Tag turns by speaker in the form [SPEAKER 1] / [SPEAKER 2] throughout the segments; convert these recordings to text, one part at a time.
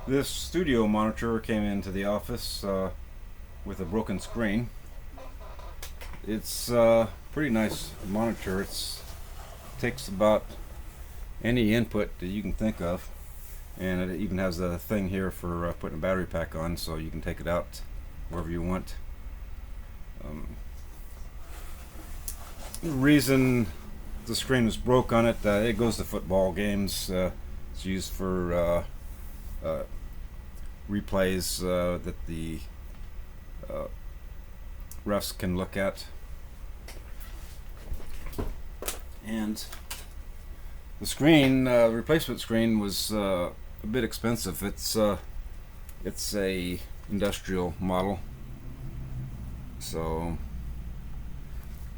[SPEAKER 1] This studio monitor came into the office with a broken screen. It's a pretty nice monitor. It takes about any input that you can think of, and it even has a thing here for putting a battery pack on, so you can take it out wherever you want. The reason the screen was broke on it, it goes to football games. It's used for replays that the refs can look at. And the screen, replacement screen, was a bit expensive. It's a industrial model, so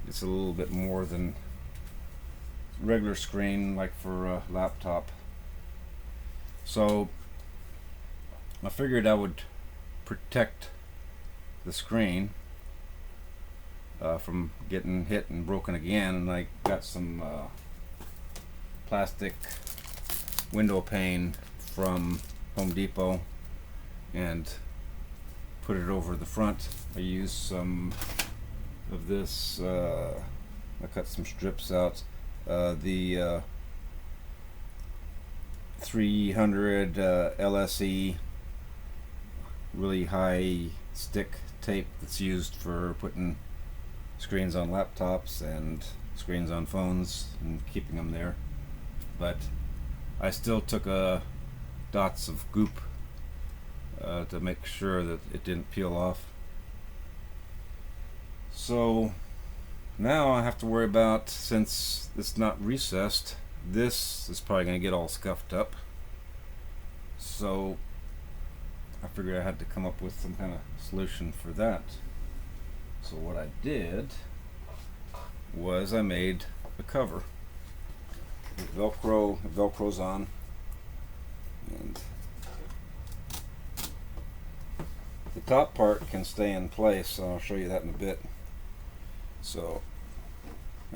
[SPEAKER 1] it's a little bit more than regular screen, like for a laptop. So I figured I would protect the screen from getting hit and broken again, and I got some plastic window pane from Home Depot and put it over the front. I used some of this, I cut some strips out. The 300 LSE really high stick tape that's used for putting screens on laptops and screens on phones and keeping them there. But I still took dots of goop to make sure that it didn't peel off. So now I have to worry about, since it's not recessed, this is probably going to get all scuffed up. So I figured I had to come up with some kind of solution for that. So what I did was I made a cover. Velcro's on, and the top part can stay in place, so I'll show you that in a bit. So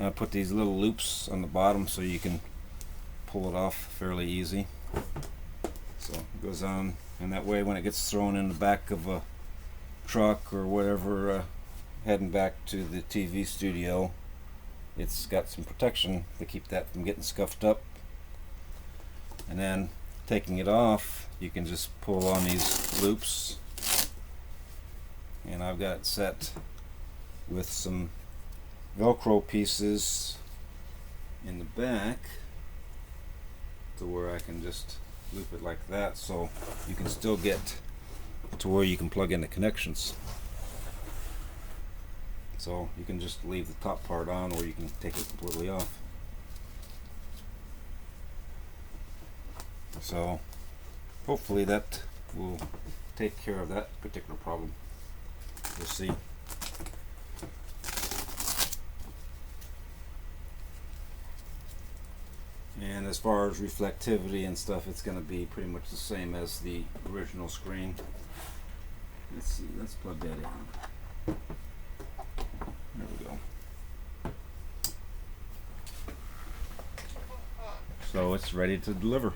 [SPEAKER 1] I put these little loops on the bottom so you can pull it off fairly easy. So it goes on, and that way when it gets thrown in the back of a truck or whatever, heading back to the TV studio, it's got some protection to keep that from getting scuffed up. And then taking it off, you can just pull on these loops, and I've got it set with some Velcro pieces in the back to where I can just loop it like that, so you can still get to where you can plug in the connections. So you can just leave the top part on, or you can take it completely off. So hopefully that will take care of that particular problem. We'll see. And as far as reflectivity and stuff, it's going to be pretty much the same as the original screen. Let's see, let's plug that in. There we go. So it's ready to deliver.